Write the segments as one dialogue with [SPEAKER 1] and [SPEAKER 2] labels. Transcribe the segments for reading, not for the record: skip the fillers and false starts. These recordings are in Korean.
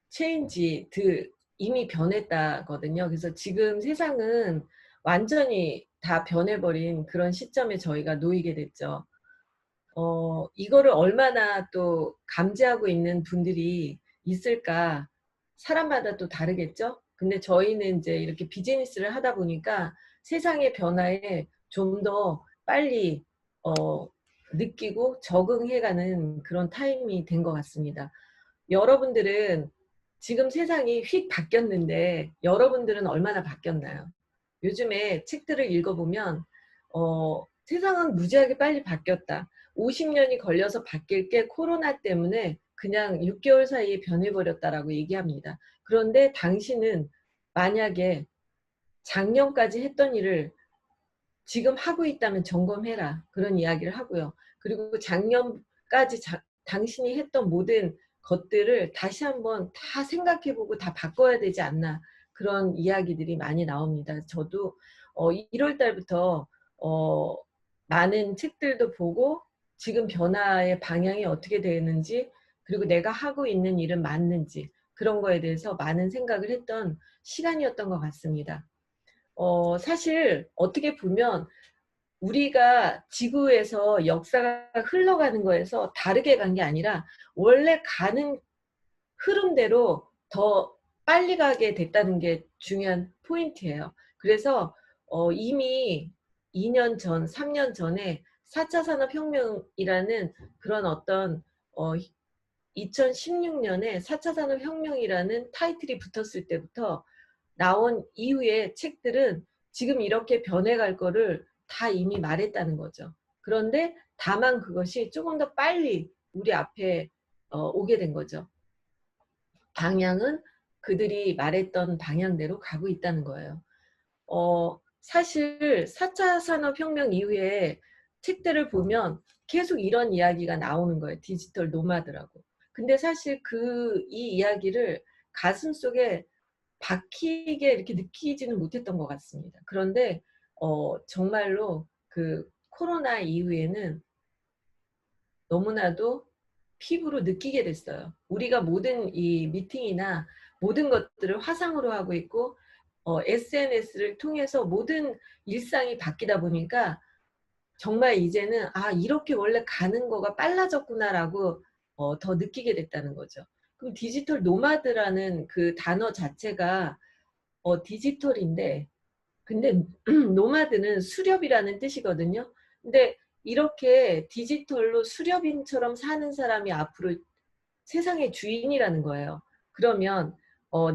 [SPEAKER 1] 체인지 이미 변했다거든요. 그래서 지금 세상은 완전히 다 변해버린 그런 시점에 저희가 놓이게 됐죠. 이거를 얼마나 또 감지하고 있는 분들이 있을까? 사람마다 또 다르겠죠? 근데 저희는 이제 이렇게 비즈니스를 하다 보니까 세상의 변화에 좀 더 빨리 어 느끼고 적응해 가는 그런 타임이 된 것 같습니다. 여러분들은 지금 세상이 휙 바뀌었는데 여러분들은 얼마나 바뀌었나요? 요즘에 책들을 읽어보면 세상은 무지하게 빨리 바뀌었다. 50년이 걸려서 바뀔 게 코로나 때문에 그냥 6개월 사이에 변해버렸다라고 얘기합니다. 그런데 당신은 만약에 작년까지 했던 일을 지금 하고 있다면 점검해라. 그런 이야기를 하고요. 그리고 작년까지 당신이 했던 모든 것들을 다시 한번 다 생각해보고 다 바꿔야 되지 않나. 그런 이야기들이 많이 나옵니다. 저도 1월 달부터 어, 많은 책들도 보고 지금 변화의 방향이 어떻게 되는지, 그리고 내가 하고 있는 일은 맞는지, 그런 거에 대해서 많은 생각을 했던 시간이었던 것 같습니다. 사실 어떻게 보면 우리가 지구에서 역사가 흘러가는 거에서 다르게 간 게 아니라 원래 가는 흐름대로 더 빨리 가게 됐다는 게 중요한 포인트예요. 그래서 이미 2년 전, 3년 전에 4차 산업혁명이라는 그런 어떤 2016년에 4차 산업혁명이라는 타이틀이 붙었을 때부터 나온 이후의 책들은 지금 이렇게 변해갈 거를 다 이미 말했다는 거죠. 그런데 다만 그것이 조금 더 빨리 우리 앞에 오게 된 거죠. 방향은 그들이 말했던 방향대로 가고 있다는 거예요. 사실 4차 산업혁명 이후에 책들을 보면 계속 이런 이야기가 나오는 거예요. 디지털 노마드라고. 근데 사실 이 이야기를 가슴속에 박히게 이렇게 느끼지는 못했던 것 같습니다. 그런데 정말로 그 코로나 이후에는 너무나도 피부로 느끼게 됐어요. 우리가 모든 이 미팅이나 모든 것들을 화상으로 하고 있고 SNS를 통해서 모든 일상이 바뀌다 보니까 정말 이제는 '아 이렇게 원래 가는 거가 빨라졌구나.'라고 더 느끼게 됐다는 거죠. 그럼 디지털 노마드라는 그 단어 자체가 디지털인데, 근데 노마드는 수렵이라는 뜻이거든요. 근데 이렇게 디지털로 수렵인처럼 사는 사람이 앞으로 세상의 주인이라는 거예요. 그러면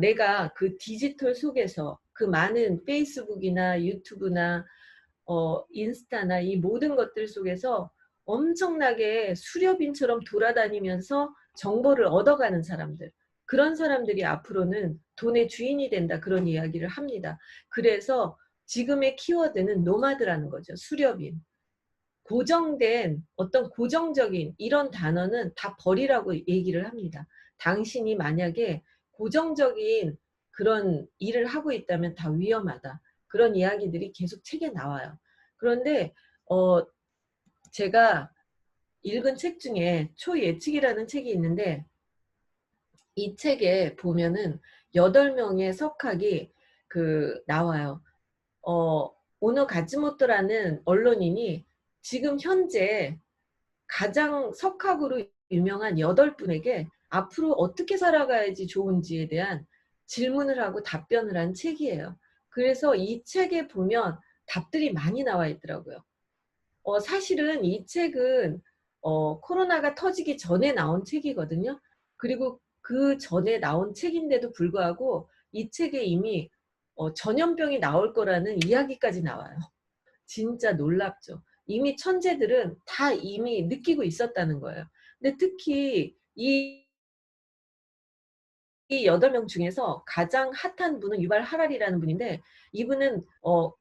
[SPEAKER 1] 내가 그 디지털 속에서 그 많은 페이스북이나 유튜브나 인스타나 이 모든 것들 속에서 엄청나게 수렵인처럼 돌아다니면서 정보를 얻어가는 사람들, 그런 사람들이 앞으로는 돈의 주인이 된다, 그런 이야기를 합니다. 그래서 지금의 키워드는 노마드라는 거죠. 수렵인. 고정된 어떤 고정적인 이런 단어는 다 버리라고 얘기를 합니다. 당신이 만약에 고정적인 그런 일을 하고 있다면 다 위험하다. 그런 이야기들이 계속 책에 나와요. 그런데 제가 읽은 책 중에 초예측이라는 책이 있는데, 이 책에 보면은 8명의 석학이 나와요. 어, 오노 가츠모토라는 언론인이 지금 현재 가장 석학으로 유명한 8분에게 앞으로 어떻게 살아가야지 좋은지에 대한 질문을 하고 답변을 한 책이에요. 그래서 이 책에 보면 답들이 많이 나와 있더라고요. 사실은 이 책은 코로나가 터지기 전에 나온 책이거든요. 그리고 그 전에 나온 책인데도 불구하고 이 책에 이미 전염병이 나올 거라는 이야기까지 나와요. 진짜 놀랍죠. 이미 천재들은 다 이미 느끼고 있었다는 거예요. 근데 특히 이 8명 중에서 가장 핫한 분은 유발 하라리라는 분인데, 이분은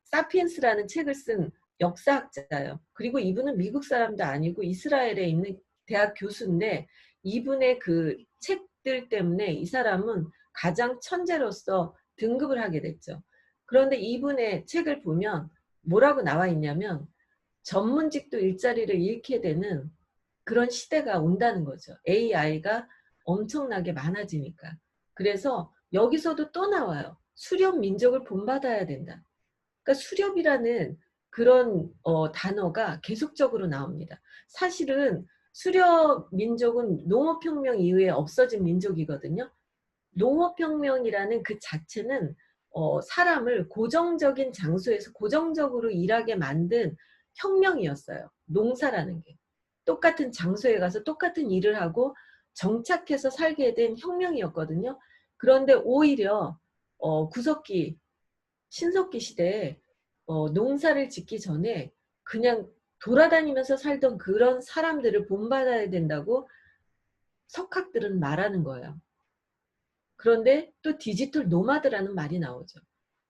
[SPEAKER 1] 사피엔스라는 책을 쓴 역사학자예요. 그리고 이분은 미국 사람도 아니고 이스라엘에 있는 대학 교수인데, 이분의 그 책들 때문에 이 사람은 가장 천재로서 등급을 하게 됐죠. 그런데 이분의 책을 보면 뭐라고 나와 있냐면, 전문직도 일자리를 잃게 되는 그런 시대가 온다는 거죠. AI가 엄청나게 많아지니까. 그래서 여기서도 또 나와요. 수렵 민족을 본받아야 된다. 그러니까 수렵이라는 그런 단어가 계속적으로 나옵니다. 사실은 수렵 민족은 농업혁명 이후에 없어진 민족이거든요. 농업혁명이라는 그 자체는 사람을 고정적인 장소에서 고정적으로 일하게 만든 혁명이었어요. 농사라는 게. 똑같은 장소에 가서 똑같은 일을 하고 정착해서 살게 된 혁명이었거든요. 그런데 오히려 구석기, 신석기 시대에 농사를 짓기 전에 그냥 돌아다니면서 살던 그런 사람들을 본받아야 된다고 석학들은 말하는 거예요. 그런데 또 디지털 노마드라는 말이 나오죠.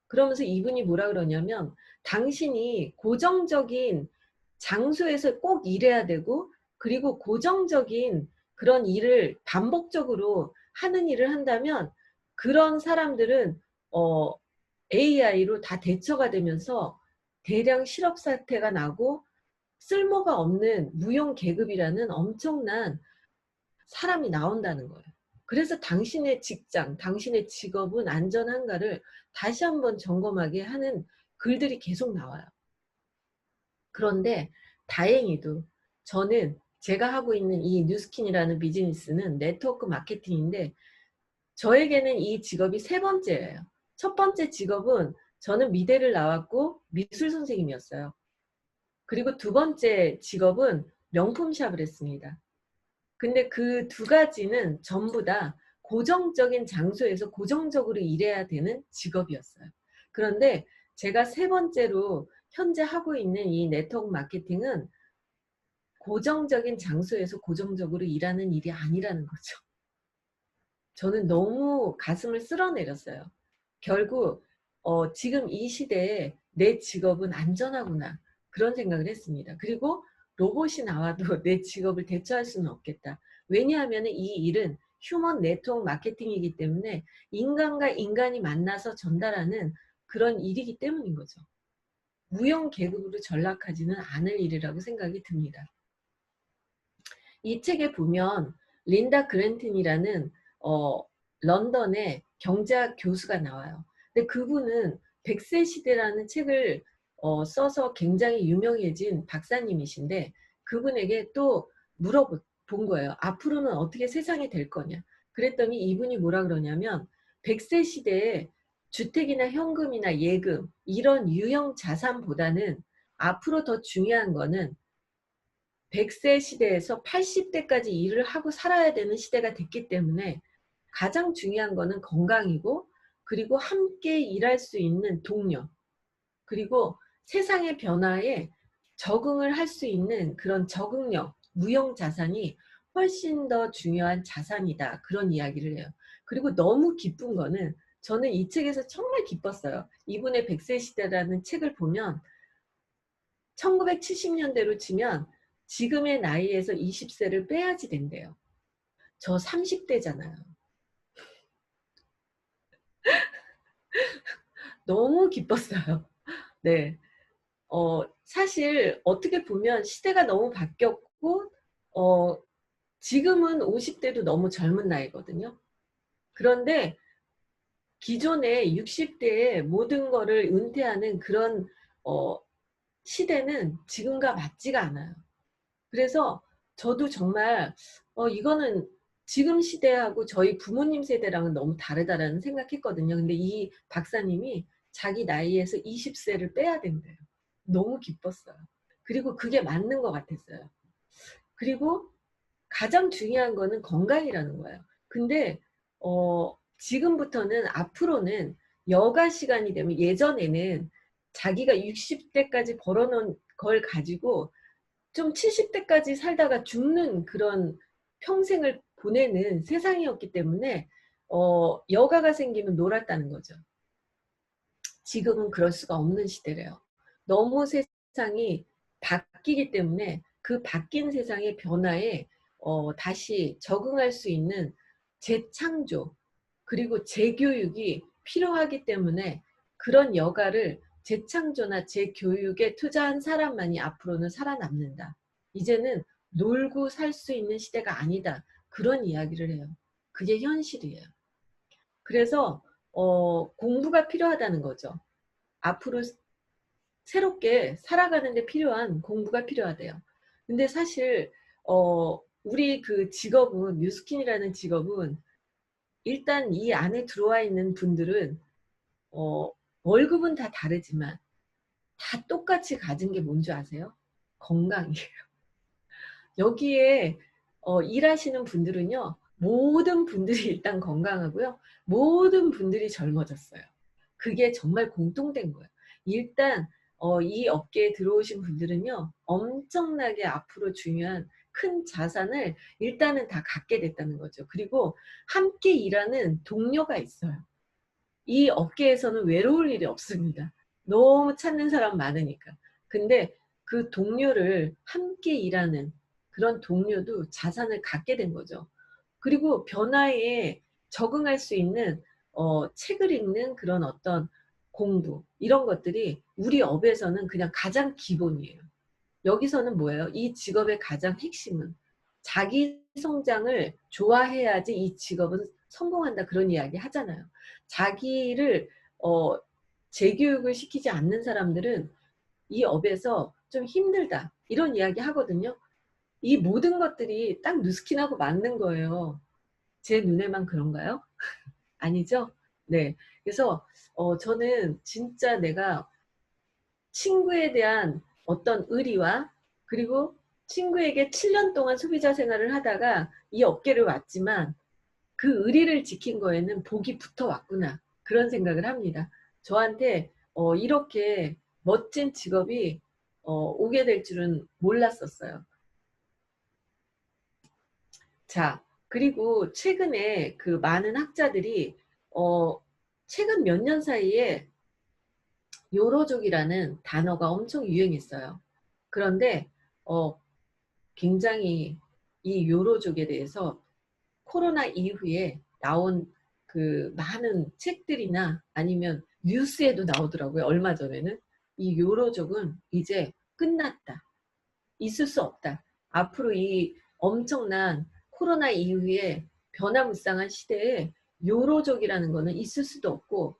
[SPEAKER 1] 그러면서 이분이 뭐라 그러냐면 당신이 고정적인 장소에서 꼭 일해야 되고 그리고 고정적인 그런 일을 반복적으로 하는 일을 한다면 그런 사람들은 AI로 다 대처가 되면서 대량 실업 사태가 나고 쓸모가 없는 무용 계급이라는 엄청난 사람이 나온다는 거예요. 그래서 당신의 직장, 당신의 직업은 안전한가를 다시 한번 점검하게 하는 글들이 계속 나와요. 그런데 다행히도 저는 제가 하고 있는 이 뉴스킨이라는 비즈니스는 네트워크 마케팅인데 저에게는 이 직업이 세 번째예요. 첫 번째 직업은 저는 미대를 나왔고 미술 선생님이었어요. 그리고 두 번째 직업은 명품샵을 했습니다. 근데 그 두 가지는 전부 다 고정적인 장소에서 고정적으로 일해야 되는 직업이었어요. 그런데 제가 세 번째로 현재 하고 있는 이 네트워크 마케팅은 고정적인 장소에서 고정적으로 일하는 일이 아니라는 거죠. 저는 너무 가슴을 쓸어내렸어요. 결국 지금 이 시대에 내 직업은 안전하구나 그런 생각을 했습니다. 그리고 로봇이 나와도 내 직업을 대처할 수는 없겠다. 왜냐하면 이 일은 휴먼 네트워크 마케팅이기 때문에 인간과 인간이 만나서 전달하는 그런 일이기 때문인 거죠. 무용 계급으로 전락하지는 않을 일이라고 생각이 듭니다. 이 책에 보면 린다 그랜튼이라는 런던의 경제학 교수가 나와요. 근데 그분은 100세 시대라는 책을 써서 굉장히 유명해진 박사님이신데 그분에게 또 물어본 거예요. 앞으로는 어떻게 세상이 될 거냐. 그랬더니 이분이 뭐라 그러냐면 100세 시대에 주택이나 현금이나 예금 이런 유형 자산보다는 앞으로 더 중요한 거는 100세 시대에서 80대까지 일을 하고 살아야 되는 시대가 됐기 때문에 가장 중요한 거는 건강이고 그리고 함께 일할 수 있는 동료 그리고 세상의 변화에 적응을 할 수 있는 그런 적응력, 무형자산이 훨씬 더 중요한 자산이다. 그런 이야기를 해요. 그리고 너무 기쁜 거는 저는 이 책에서 정말 기뻤어요. 이분의 100세 시대라는 책을 보면 1970년대로 치면 지금의 나이에서 20세를 빼야지 된대요. 저 30대잖아요. 너무 기뻤어요. 네. 사실 어떻게 보면 시대가 너무 바뀌었고 지금은 50대도 너무 젊은 나이거든요. 그런데 기존의 60대에 모든 거를 은퇴하는 그런 시대는 지금과 맞지가 않아요. 그래서 저도 정말 이거는 지금 시대하고 저희 부모님 세대랑은 너무 다르다라는 생각했거든요. 근데 이 박사님이 자기 나이에서 20세를 빼야 된대요. 너무 기뻤어요. 그리고 그게 맞는 것 같았어요. 그리고 가장 중요한 거는 건강이라는 거예요. 근데 지금부터는 앞으로는 여가 시간이 되면 예전에는 자기가 60대까지 벌어놓은 걸 가지고 좀 70대까지 살다가 죽는 그런 평생을 보내는 세상이었기 때문에 여가가 생기면 놀았다는 거죠. 지금은 그럴 수가 없는 시대래요. 너무 세상이 바뀌기 때문에 그 바뀐 세상의 변화에 다시 적응할 수 있는 재창조 그리고 재교육이 필요하기 때문에 그런 여가를 재창조나 재교육에 투자한 사람만이 앞으로는 살아남는다. 이제는 놀고 살 수 있는 시대가 아니다. 그런 이야기를 해요. 그게 현실이에요. 그래서 공부가 필요하다는 거죠. 앞으로 새롭게 살아가는 데 필요한 공부가 필요하대요. 근데 사실 우리 그 직업은, 뉴스킨이라는 직업은 일단 이 안에 들어와 있는 분들은 월급은 다 다르지만 다 똑같이 가진 게 뭔지 아세요? 건강이에요. 여기에 일하시는 분들은요, 모든 분들이 일단 건강하고요, 모든 분들이 젊어졌어요. 그게 정말 공통된 거예요. 일단 이 업계에 들어오신 분들은요, 엄청나게 앞으로 중요한 큰 자산을 일단은 다 갖게 됐다는 거죠. 그리고 함께 일하는 동료가 있어요. 이 업계에서는 외로울 일이 없습니다. 너무 찾는 사람 많으니까. 근데 그 동료를 함께 일하는 그런 동료도 자산을 갖게 된 거죠. 그리고 변화에 적응할 수 있는 책을 읽는 그런 어떤 공부, 이런 것들이 우리 업에서는 그냥 가장 기본이에요. 여기서는 뭐예요? 이 직업의 가장 핵심은 자기 성장을 좋아해야지 이 직업은 성공한다, 그런 이야기 하잖아요. 자기를 재교육을 시키지 않는 사람들은 이 업에서 좀 힘들다, 이런 이야기 하거든요. 이 모든 것들이 딱 누스킨하고 맞는 거예요. 제 눈에만 그런가요? 아니죠? 네. 그래서 저는 진짜 내가 친구에 대한 어떤 의리와, 그리고 친구에게 7년 동안 소비자 생활을 하다가 이 업계를 왔지만 그 의리를 지킨 거에는 복이 붙어 왔구나, 그런 생각을 합니다. 저한테 이렇게 멋진 직업이 오게 될 줄은 몰랐었어요. 자, 그리고 최근에 그 많은 학자들이 최근 몇 년 사이에 요로족이라는 단어가 엄청 유행했어요. 그런데 굉장히 이 요로족에 대해서 코로나 이후에 나온 그 많은 책들이나 아니면 뉴스에도 나오더라고요. 얼마 전에는 이 요로족은 이제 끝났다, 있을 수 없다, 앞으로 이 엄청난 코로나 이후에 변화무쌍한 시대에 요로족이라는 거는 있을 수도 없고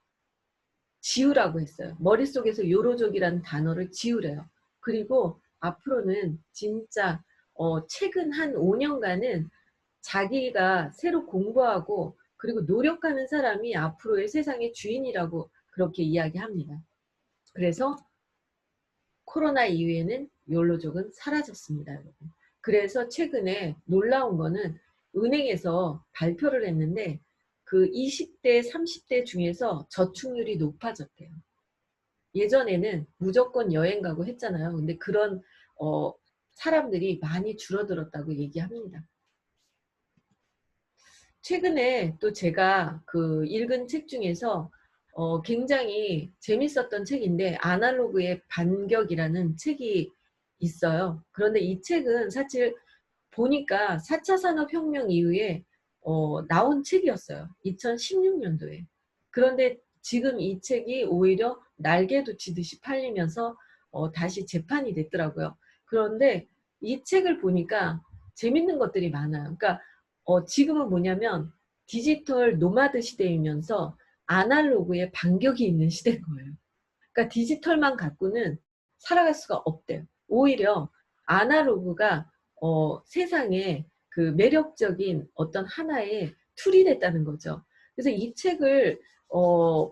[SPEAKER 1] 지우라고 했어요. 머릿속에서 요로족이라는 단어를 지우래요. 그리고 앞으로는 진짜 최근 한 5년간은 자기가 새로 공부하고 그리고 노력하는 사람이 앞으로의 세상의 주인이라고 그렇게 이야기합니다. 그래서 코로나 이후에는 욜로족은 사라졌습니다, 여러분. 그래서 최근에 놀라운 거는 은행에서 발표를 했는데 그 20대, 30대 중에서 저축률이 높아졌대요. 예전에는 무조건 여행 가고 했잖아요. 근데 그런 사람들이 많이 줄어들었다고 얘기합니다. 최근에 또 제가 그 읽은 책 중에서 굉장히 재밌었던 책인데, 아날로그의 반격이라는 책이 있어요. 그런데 이 책은 사실 보니까 4차 산업혁명 이후에 나온 책이었어요. 2016년도에. 그런데 지금 이 책이 오히려 날개도 치듯이 팔리면서 다시 재판이 됐더라고요. 그런데 이 책을 보니까 재밌는 것들이 많아요. 그러니까 지금은 뭐냐면 디지털 노마드 시대이면서 아날로그에 반격이 있는 시대인 거예요. 그러니까 디지털만 갖고는 살아갈 수가 없대요. 오히려 아날로그가 세상에 그 매력적인 어떤 하나의 툴이 됐다는 거죠. 그래서 이 책을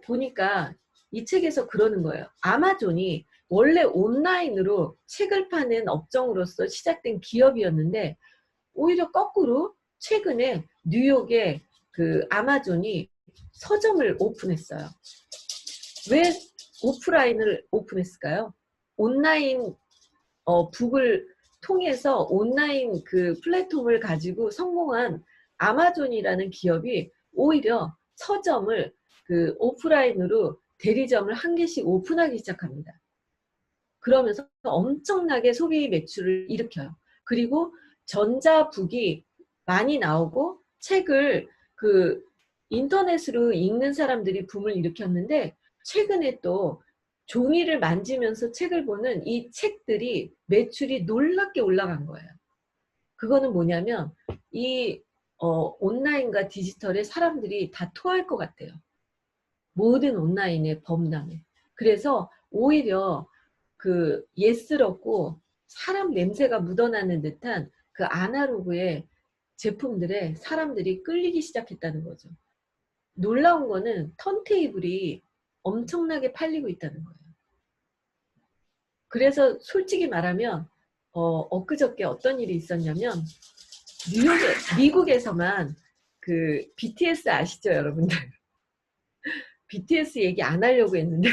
[SPEAKER 1] 보니까 이 책에서 그러는 거예요. 아마존이 원래 온라인으로 책을 파는 업종으로서 시작된 기업이었는데 오히려 거꾸로 최근에 뉴욕에 그 아마존이 서점을 오픈했어요. 왜 오프라인을 오픈했을까요? 온라인 북을 통해서 온라인 그 플랫폼을 가지고 성공한 아마존이라는 기업이 오히려 서점을 그 오프라인으로 대리점을 한 개씩 오픈하기 시작합니다. 그러면서 엄청나게 소비 매출을 일으켜요. 그리고 전자북이 많이 나오고 책을 그 인터넷으로 읽는 사람들이 붐을 일으켰는데, 최근에 또 종이를 만지면서 책을 보는 이 책들이 매출이 놀랍게 올라간 거예요. 그거는 뭐냐면 이 온라인과 디지털에 사람들이 다 토할 것 같아요. 모든 온라인의 범람에. 그래서 오히려 그 예스럽고 사람 냄새가 묻어나는 듯한 그 아날로그의 제품들에 사람들이 끌리기 시작했다는 거죠. 놀라운 거는 턴테이블이 엄청나게 팔리고 있다는 거예요. 그래서 솔직히 말하면 엊그저께 어떤 일이 있었냐면 미국에서만 그 BTS 아시죠, 여러분들? BTS 얘기 안 하려고 했는데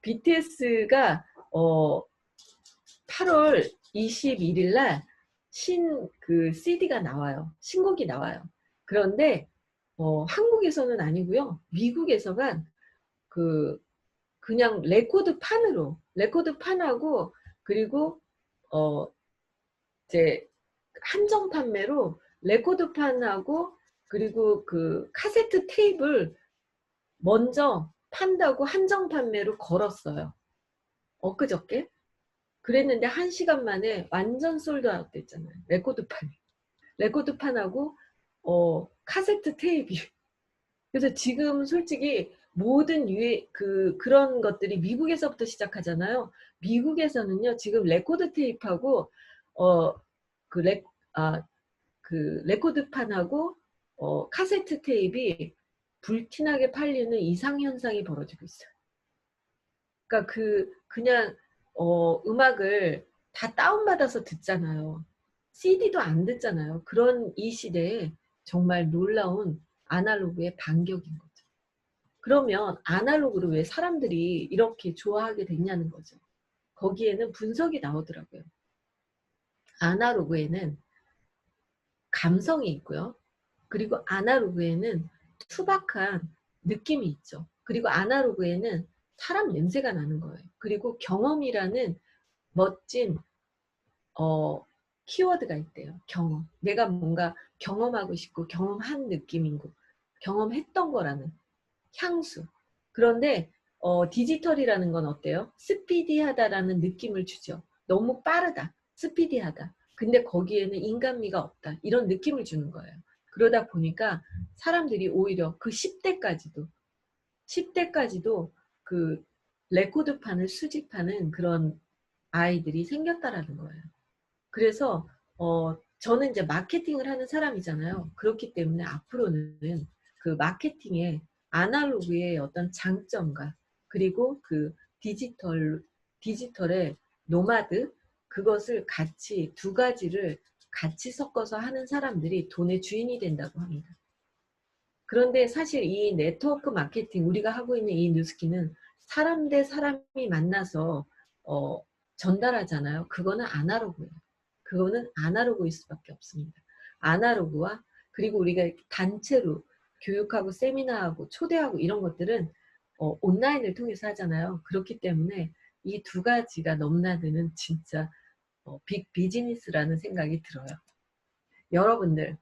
[SPEAKER 1] BTS가 8월 21일 날 그 CD가 나와요. 신곡이 나와요. 그런데 한국에서는 아니고요. 미국에서만 그냥 레코드판하고 그리고 어 이제 한정 판매로 레코드판하고 그리고 그 카세트 테이프를 먼저 판다고 한정 판매로 걸었어요. 엊그저께. 그랬는데 1시간 만에 완전 솔드아웃 됐잖아요. 레코드판하고 카세트 테이프. 그래서 지금 솔직히 모든 그런 것들이 미국에서부터 시작하잖아요. 미국에서는요, 지금 레코드 테이프하고, 어, 그 레, 아, 그 레코드판하고, 카세트 테이프가 불티나게 팔리는 이상현상이 벌어지고 있어요. 그러니까 그냥, 음악을 다 다운받아서 듣잖아요. CD도 안 듣잖아요. 그런 이 시대에 정말 놀라운 아날로그의 반격인 거죠. 그러면 아날로그를 왜 사람들이 이렇게 좋아하게 됐냐는 거죠. 거기에는 분석이 나오더라고요. 아날로그에는 감성이 있고요. 그리고 아날로그에는 투박한 느낌이 있죠. 그리고 아날로그에는 사람 냄새가 나는 거예요. 그리고 경험이라는 멋진 키워드가 있대요. 경험. 내가 뭔가 경험하고 싶고 경험한 느낌이고 경험했던 거라는 향수. 그런데 디지털이라는 건 어때요? 스피디하다라는 느낌을 주죠. 너무 빠르다. 스피디하다. 근데 거기에는 인간미가 없다. 이런 느낌을 주는 거예요. 그러다 보니까 사람들이 오히려 그 10대까지도 그 레코드판을 수집하는 그런 아이들이 생겼다라는 거예요. 그래서 저는 이제 마케팅을 하는 사람이잖아요. 그렇기 때문에 앞으로는 그 마케팅의 아날로그의 어떤 장점과 그리고 그 디지털의 노마드 그것을 같이 두 가지를 같이 섞어서 하는 사람들이 돈의 주인이 된다고 합니다. 그런데 사실 이 네트워크 마케팅 우리가 하고 있는 이 뉴스키는 사람 대 사람이 만나서 전달하잖아요. 그거는 아날로그예요. 그거는 아날로그일 수밖에 없습니다. 아날로그와 그리고 우리가 단체로 교육하고 세미나하고 초대하고 이런 것들은 온라인을 통해서 하잖아요. 그렇기 때문에 이 두 가지가 넘나드는 진짜 빅 비즈니스라는 생각이 들어요. 여러분들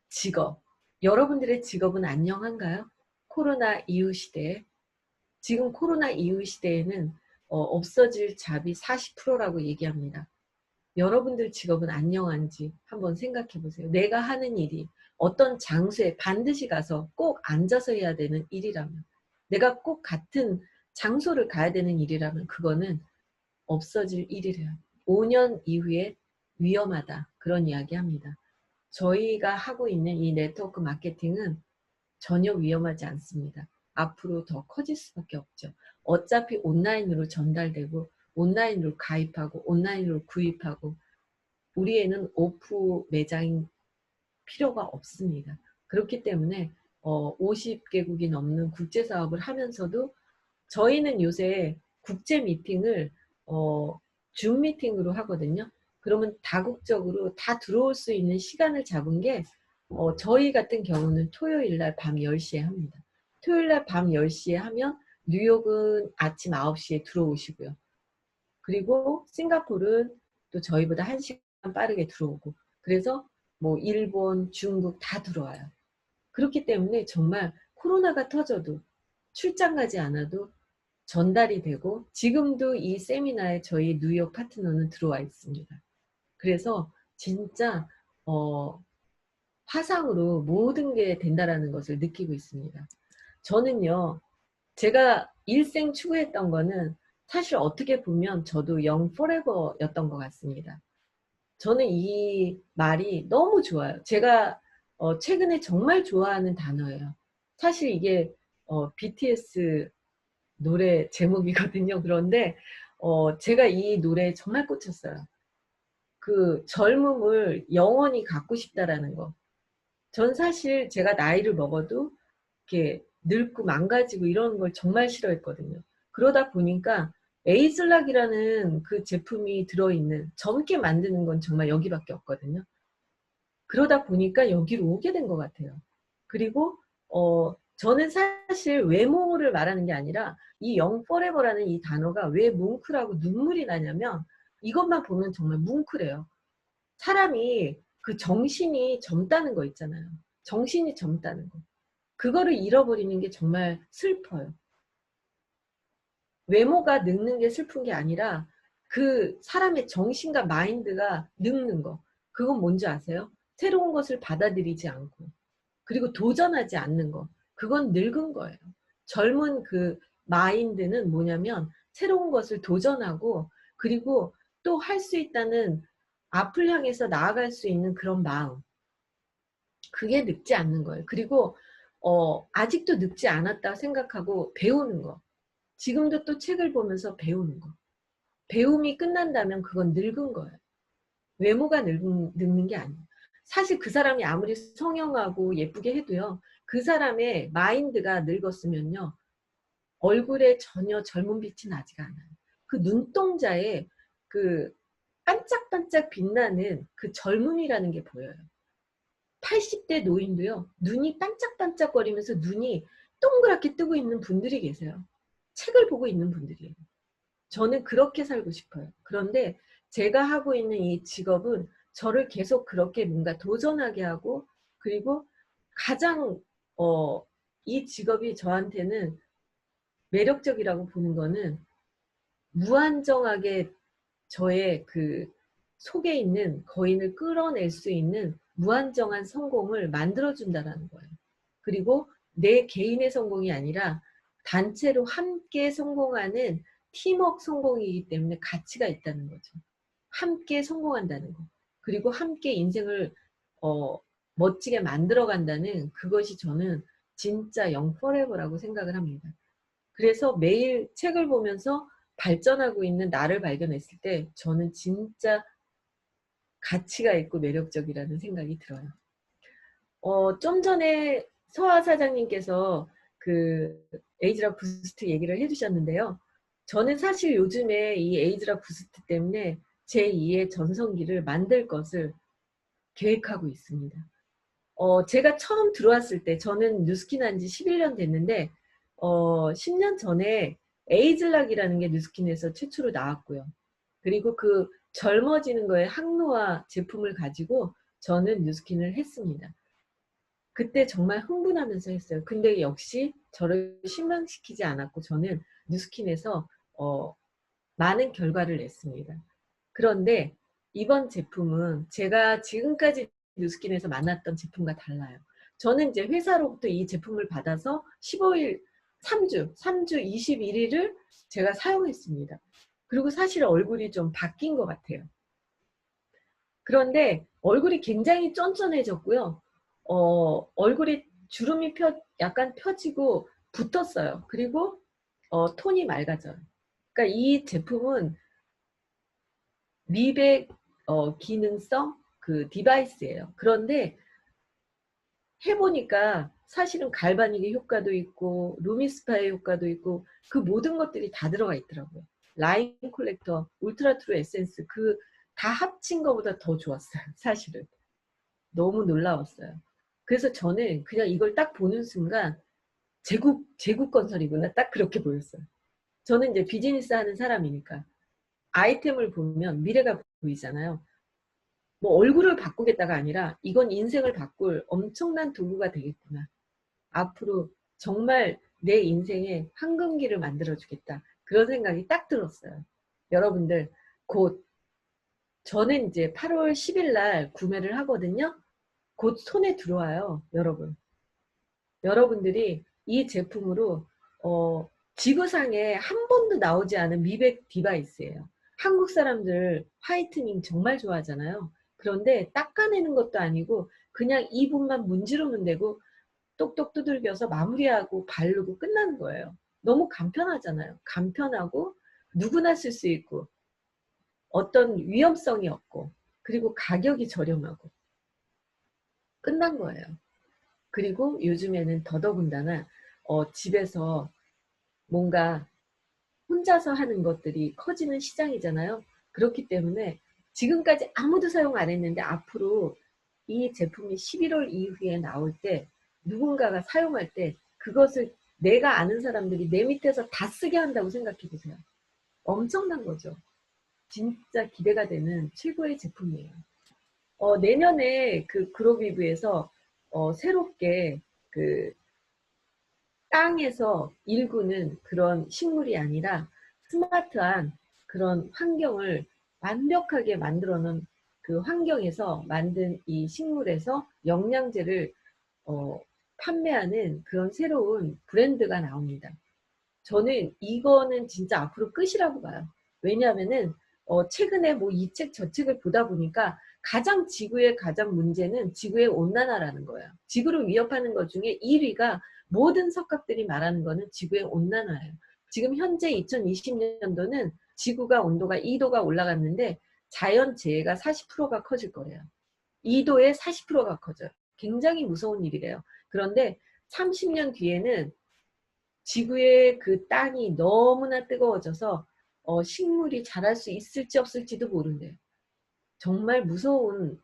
[SPEAKER 1] 직업, 여러분들의 직업은 안녕한가요? 코로나 이후 시대에 지금 코로나 이후 시대에는 없어질 잡이 40%라고 얘기합니다. 여러분들 직업은 안녕한지 한번 생각해 보세요. 내가 하는 일이 어떤 장소에 반드시 가서 꼭 앉아서 해야 되는 일이라면 내가 꼭 같은 장소를 가야 되는 일이라면 그거는 없어질 일이래요. 5년 이후에 위험하다. 그런 이야기 합니다. 저희가 하고 있는 이 네트워크 마케팅은 전혀 위험하지 않습니다. 앞으로 더 커질 수밖에 없죠. 어차피 온라인으로 전달되고 온라인으로 가입하고 온라인으로 구입하고 우리에는 오프 매장인 필요가 없습니다. 그렇기 때문에 50개국이 넘는 국제사업을 하면서도 저희는 요새 국제 미팅을 줌 미팅으로 하거든요. 그러면 다국적으로 다 들어올 수 있는 시간을 잡은 게 저희 같은 경우는 토요일 날 밤 10시에 합니다. 토요일 날 밤 10시에 하면 뉴욕은 아침 9시에 들어오시고요. 그리고 싱가포르는 또 저희보다 1시간 빠르게 들어오고 그래서 뭐 일본, 중국 다 들어와요. 그렇기 때문에 정말 코로나가 터져도 출장 가지 않아도 전달이 되고 지금도 이 세미나에 저희 뉴욕 파트너는 들어와 있습니다. 그래서 진짜 화상으로 모든 게 된다라는 것을 느끼고 있습니다. 저는요, 제가 일생 추구했던 거는 사실 어떻게 보면 저도 Young Forever였던 것 같습니다. 저는 이 말이 너무 좋아요. 제가 최근에 정말 좋아하는 단어예요. 사실 이게 BTS 노래 제목이거든요. 그런데 제가 이 노래에 정말 꽂혔어요. 그 젊음을 영원히 갖고 싶다라는 거. 전 사실 제가 나이를 먹어도 이렇게 늙고 망가지고 이런 걸 정말 싫어했거든요. 그러다 보니까 에이즐락이라는 그 제품이 들어있는, 젊게 만드는 건 정말 여기밖에 없거든요. 그러다 보니까 여기로 오게 된 것 같아요. 그리고 저는 사실 외모를 말하는 게 아니라 이 영포레버라는 이 단어가 왜 뭉클하고 눈물이 나냐면 이것만 보면 정말 뭉클해요. 사람이 그 정신이 젊다는 거 있잖아요. 정신이 젊다는 거. 그거를 잃어버리는 게 정말 슬퍼요. 외모가 늙는 게 슬픈 게 아니라 그 사람의 정신과 마인드가 늙는 거. 그건 뭔지 아세요? 새로운 것을 받아들이지 않고 그리고 도전하지 않는 거. 그건 늙은 거예요. 젊은 그 마인드는 뭐냐면 새로운 것을 도전하고 그리고 또 할 수 있다는 앞을 향해서 나아갈 수 있는 그런 마음. 그게 늙지 않는 거예요. 그리고 아직도 늙지 않았다 생각하고 배우는 거. 지금도 또 책을 보면서 배우는 거. 배움이 끝난다면 그건 늙은 거예요. 외모가 늙는 게 아니에요. 사실 그 사람이 아무리 성형하고 예쁘게 해도요. 그 사람의 마인드가 늙었으면요. 얼굴에 전혀 젊은 빛이 나지가 않아요. 그 눈동자에 그 반짝반짝 빛나는 그 젊음이라는 게 보여요. 80대 노인도요. 눈이 반짝반짝거리면서 눈이 동그랗게 뜨고 있는 분들이 계세요. 책을 보고 있는 분들이에요. 저는 그렇게 살고 싶어요. 그런데 제가 하고 있는 이 직업은 저를 계속 그렇게 뭔가 도전하게 하고 그리고 가장 이 직업이 저한테는 매력적이라고 보는 거는 무한정하게 저의 그 속에 있는 거인을 끌어낼 수 있는 무한정한 성공을 만들어준다는 거예요. 그리고 내 개인의 성공이 아니라 단체로 함께 성공하는 팀워크 성공이기 때문에 가치가 있다는 거죠. 함께 성공한다는 거. 그리고 함께 인생을 멋지게 만들어간다는 그것이 저는 진짜 영 포레버라고 생각을 합니다. 그래서 매일 책을 보면서 발전하고 있는 나를 발견했을 때 저는 진짜 가치가 있고 매력적이라는 생각이 들어요. 좀 전에 서아 사장님께서 그 에이즈락 부스트 얘기를 해주셨는데요. 저는 사실 요즘에 이 에이즈락 부스트 때문에 제2의 전성기를 만들 것을 계획하고 있습니다. 제가 처음 들어왔을 때 저는 뉴스킨 한 지 11년 됐는데 10년 전에 에이즐락이라는 게 뉴스킨에서 최초로 나왔고요. 그리고 그 젊어지는 거에 항노화 제품을 가지고 저는 뉴스킨을 했습니다. 그때 정말 흥분하면서 했어요. 근데 역시 저를 실망시키지 않았고 저는 뉴스킨에서 많은 결과를 냈습니다. 그런데 이번 제품은 제가 지금까지 뉴스킨에서 만났던 제품과 달라요. 저는 이제 회사로부터 이 제품을 받아서 15일, 3주 21일을 제가 사용했습니다. 그리고 사실 얼굴이 좀 바뀐 것 같아요. 그런데 얼굴이 굉장히 쫀쫀해졌고요. 얼굴이 주름이 약간 펴지고 붙었어요. 그리고 톤이 맑아져요. 그러니까 이 제품은 미백 기능성 그 디바이스예요. 그런데 해보니까 사실은 갈바닉의 효과도 있고 루미스파의 효과도 있고 그 모든 것들이 다 들어가 있더라고요. 라인 콜렉터, 울트라 트루 에센스 그 다 합친 것보다 더 좋았어요. 사실은. 너무 놀라웠어요. 그래서 저는 그냥 이걸 딱 보는 순간 제국 건설이구나 딱 그렇게 보였어요. 저는 이제 비즈니스 하는 사람이니까 아이템을 보면 미래가 보이잖아요. 뭐 얼굴을 바꾸겠다가 아니라 이건 인생을 바꿀 엄청난 도구가 되겠구나. 앞으로 정말 내 인생에 황금기를 만들어주겠다. 그런 생각이 딱 들었어요. 여러분들 곧 저는 이제 8월 10일 날 구매를 하거든요. 곧 손에 들어와요, 여러분. 여러분들이 이 제품으로 지구상에 한 번도 나오지 않은 미백 디바이스예요. 한국 사람들 화이트닝 정말 좋아하잖아요. 그런데 닦아내는 것도 아니고 그냥 2분만 문지르면 되고 똑똑 두들겨서 마무리하고 바르고 끝나는 거예요. 너무 간편하잖아요. 간편하고 누구나 쓸 수 있고 어떤 위험성이 없고 그리고 가격이 저렴하고 끝난 거예요. 그리고 요즘에는 더더군다나 집에서 뭔가 혼자서 하는 것들이 커지는 시장이잖아요. 그렇기 때문에 지금까지 아무도 사용 안 했는데 앞으로 이 제품이 11월 이후에 나올 때 누군가가 사용할 때 그것을 내가 아는 사람들이 내 밑에서 다 쓰게 한다고 생각해 보세요. 엄청난 거죠. 진짜 기대가 되는 최고의 제품이에요. 내년에 그 그로비브에서 새롭게 그 땅에서 일구는 그런 식물이 아니라 스마트한 그런 환경을 완벽하게 만들어 놓은 그 환경에서 만든 이 식물에서 영양제를 어, 판매하는 그런 새로운 브랜드가 나옵니다. 저는 이거는 진짜 앞으로 끝이라고 봐요. 왜냐하면은 최근에 뭐 이 책 저 책을 보다 보니까 가장 지구의 가장 문제는 지구의 온난화라는 거예요. 지구를 위협하는 것 중에 1위가 모든 석학들이 말하는 거는 지구의 온난화예요. 지금 현재 2020년도는 지구가 온도가 2도가 올라갔는데 자연재해가 40%가 커질 거래요. 2도에 40%가 커져요. 굉장히 무서운 일이래요. 그런데 30년 뒤에는 지구의 그 땅이 너무나 뜨거워져서 식물이 자랄 수 있을지 없을지도 모른대요. 정말 무서운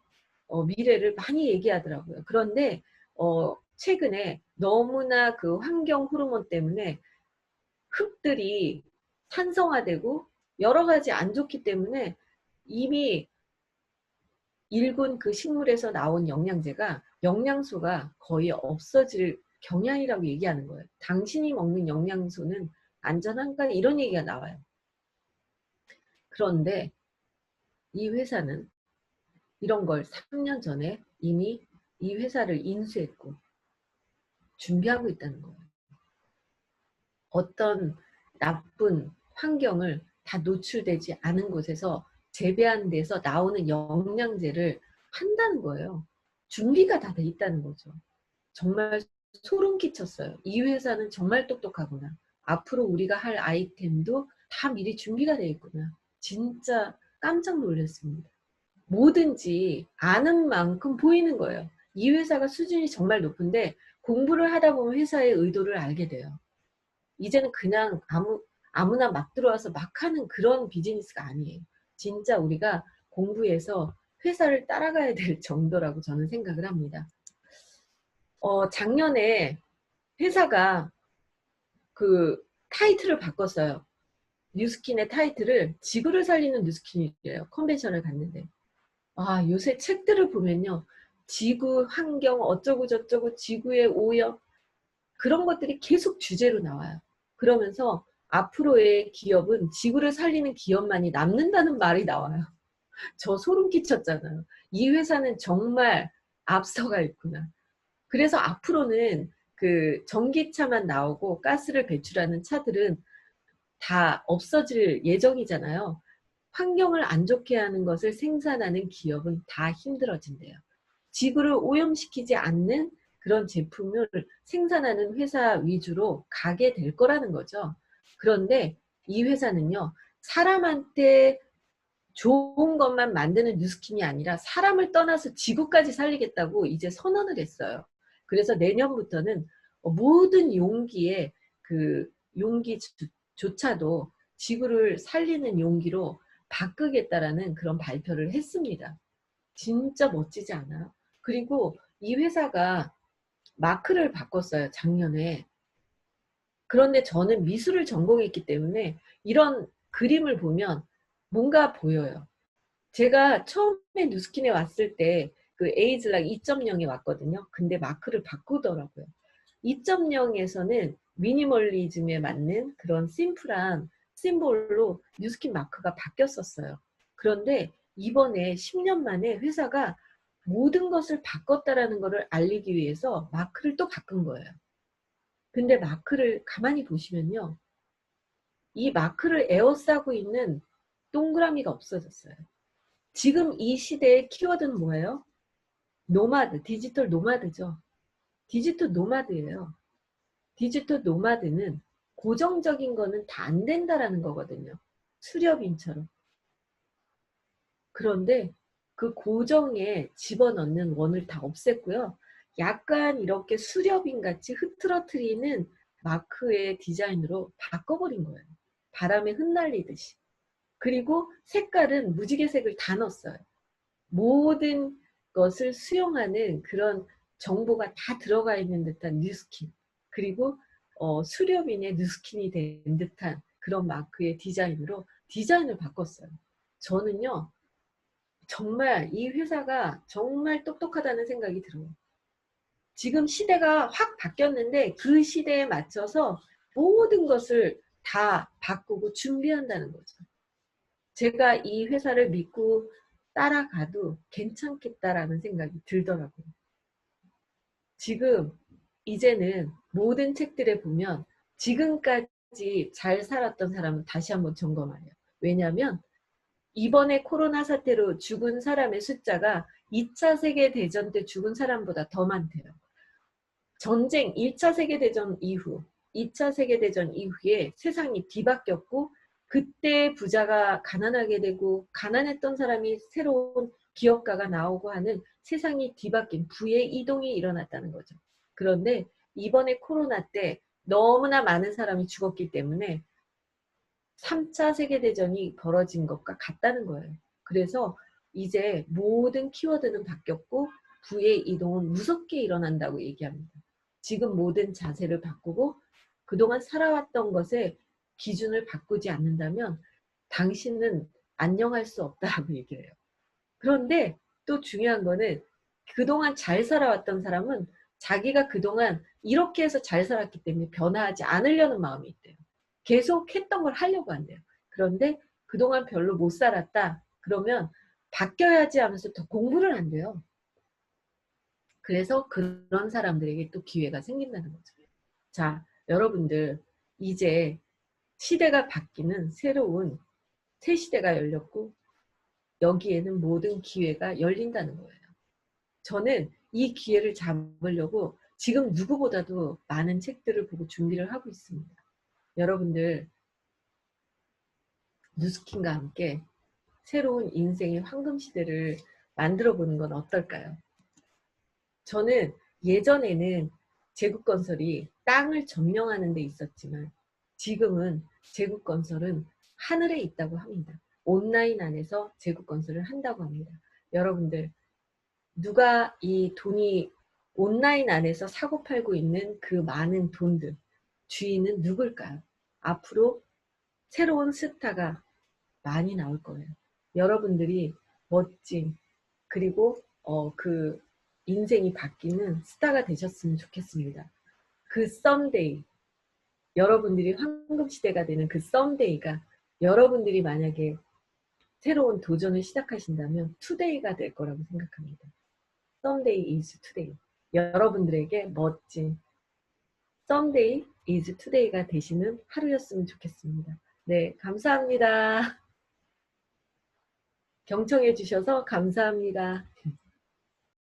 [SPEAKER 1] 미래를 많이 얘기하더라고요. 그런데 최근에 너무나 그 환경 호르몬 때문에 흙들이 산성화되고 여러 가지 안 좋기 때문에 이미 일군 그 식물에서 나온 영양제가 영양소가 거의 없어질 경향이라고 얘기하는 거예요. 당신이 먹는 영양소는 안전한가? 이런 얘기가 나와요. 그런데 이 회사는 이런 걸 3년 전에 이미 이 회사를 인수했고 준비하고 있다는 거예요. 어떤 나쁜 환경을 다 노출되지 않은 곳에서 재배한 데서 나오는 영양제를 한다는 거예요. 준비가 다 돼 있다는 거죠. 정말 소름 끼쳤어요. 이 회사는 정말 똑똑하구나. 앞으로 우리가 할 아이템도 다 미리 준비가 되어 있구나. 진짜 깜짝 놀랐습니다. 뭐든지 아는 만큼 보이는 거예요. 이 회사가 수준이 정말 높은데 공부를 하다 보면 회사의 의도를 알게 돼요. 이제는 그냥 아무나 막 들어와서 막 하는 그런 비즈니스가 아니에요. 진짜 우리가 공부해서 회사를 따라가야 될 정도라고 저는 생각을 합니다. 작년에 회사가 그 타이틀을 바꿨어요. 뉴스킨의 타이틀을 지구를 살리는 뉴스킨이래요. 컨벤션을 갔는데. 아, 요새 책들을 보면요. 지구 환경 어쩌고 저쩌고 지구의 오염 그런 것들이 계속 주제로 나와요. 그러면서 앞으로의 기업은 지구를 살리는 기업만이 남는다는 말이 나와요. 저 소름 끼쳤잖아요. 이 회사는 정말 앞서가 있구나. 그래서 앞으로는 그 전기차만 나오고 가스를 배출하는 차들은 다 없어질 예정이잖아요. 환경을 안 좋게 하는 것을 생산하는 기업은 다 힘들어진대요. 지구를 오염시키지 않는 그런 제품을 생산하는 회사 위주로 가게 될 거라는 거죠. 그런데 이 회사는요, 사람한테 좋은 것만 만드는 뉴스킨이 아니라 사람을 떠나서 지구까지 살리겠다고 이제 선언을 했어요. 그래서 내년부터는 모든 용기에 그 용기조차도 지구를 살리는 용기로 바꾸겠다라는 그런 발표를 했습니다. 진짜 멋지지 않아요? 그리고 이 회사가 마크를 바꿨어요, 작년에. 그런데 저는 미술을 전공했기 때문에 이런 그림을 보면 뭔가 보여요. 제가 처음에 뉴스킨에 왔을 때 그 에이즐락 2.0에 왔거든요. 근데 마크를 바꾸더라고요. 2.0에서는 미니멀리즘에 맞는 그런 심플한 심볼로 뉴스킨 마크가 바뀌었었어요. 그런데 이번에 10년 만에 회사가 모든 것을 바꿨다라는 것을 알리기 위해서 마크를 또 바꾼 거예요. 근데 마크를 가만히 보시면요. 이 마크를 에워싸고 있는 동그라미가 없어졌어요. 지금 이 시대의 키워드는 뭐예요? 노마드, 디지털 노마드죠. 디지털 노마드예요. 디지털 노마드는 고정적인 거는 다 안 된다라는 거거든요. 수렵인처럼. 그런데 그 고정에 집어넣는 원을 다 없앴고요. 약간 이렇게 수렵인 같이 흐트러트리는 마크의 디자인으로 바꿔버린 거예요. 바람에 흩날리듯이. 그리고 색깔은 무지개색을 다 넣었어요. 모든 것을 수용하는 그런 정보가 다 들어가 있는 듯한 뉴스킨. 그리고 수렵인의 뉴스킨이 된 듯한 그런 마크의 디자인으로 디자인을 바꿨어요. 저는요. 정말 이 회사가 정말 똑똑하다는 생각이 들어요. 지금 시대가 확 바뀌었는데 그 시대에 맞춰서 모든 것을 다 바꾸고 준비한다는 거죠. 제가 이 회사를 믿고 따라가도 괜찮겠다라는 생각이 들더라고요. 지금 이제는 모든 책들에 보면 지금까지 잘 살았던 사람은 다시 한번 점검해요. 왜냐하면 이번에 코로나 사태로 죽은 사람의 숫자가 2차 세계대전 때 죽은 사람보다 더 많대요. 전쟁 1차 세계대전 이후 2차 세계대전 이후에 세상이 뒤바뀌었고 그때 부자가 가난하게 되고 가난했던 사람이 새로운 기업가가 나오고 하는 세상이 뒤바뀐 부의 이동이 일어났다는 거죠. 그런데 이번에 코로나 때 너무나 많은 사람이 죽었기 때문에 3차 세계대전이 벌어진 것과 같다는 거예요. 그래서 이제 모든 키워드는 바뀌었고 부의 이동은 무섭게 일어난다고 얘기합니다. 지금 모든 자세를 바꾸고 그동안 살아왔던 것의 기준을 바꾸지 않는다면 당신은 안녕할 수 없다라고 얘기해요. 그런데 또 중요한 거는 그동안 잘 살아왔던 사람은 자기가 그동안 이렇게 해서 잘 살았기 때문에 변화하지 않으려는 마음이 있대요. 계속 했던 걸 하려고 한대요. 그런데 그동안 별로 못 살았다. 그러면 바뀌어야지 하면서 더 공부를 한대요. 그래서 그런 사람들에게 또 기회가 생긴다는 거죠. 자, 여러분들 이제 시대가 바뀌는 새로운 새 시대가 열렸고 여기에는 모든 기회가 열린다는 거예요. 저는 이 기회를 잡으려고 지금 누구보다도 많은 책들을 보고 준비를 하고 있습니다. 여러분들 뉴스킨과 함께 새로운 인생의 황금 시대를 만들어 보는 건 어떨까요? 저는 예전에는 제국건설이 땅을 점령하는 데 있었지만 지금은 제국건설은 하늘에 있다고 합니다. 온라인 안에서 제국건설을 한다고 합니다. 여러분들 누가 이 돈이 온라인 안에서 사고팔고 있는 그 많은 돈들 주인은 누굴까요? 앞으로 새로운 스타가 많이 나올 거예요. 여러분들이 멋진 그리고 그 인생이 바뀌는 스타가 되셨으면 좋겠습니다. 그 썸데이 여러분들이 황금시대가 되는 그 썸데이가 여러분들이 만약에 새로운 도전을 시작하신다면 투데이가 될 거라고 생각합니다. Someday is today. 여러분들에게 멋진 Someday is today가 되시는 하루였으면 좋겠습니다. 네, 감사합니다. 경청해 주셔서 감사합니다.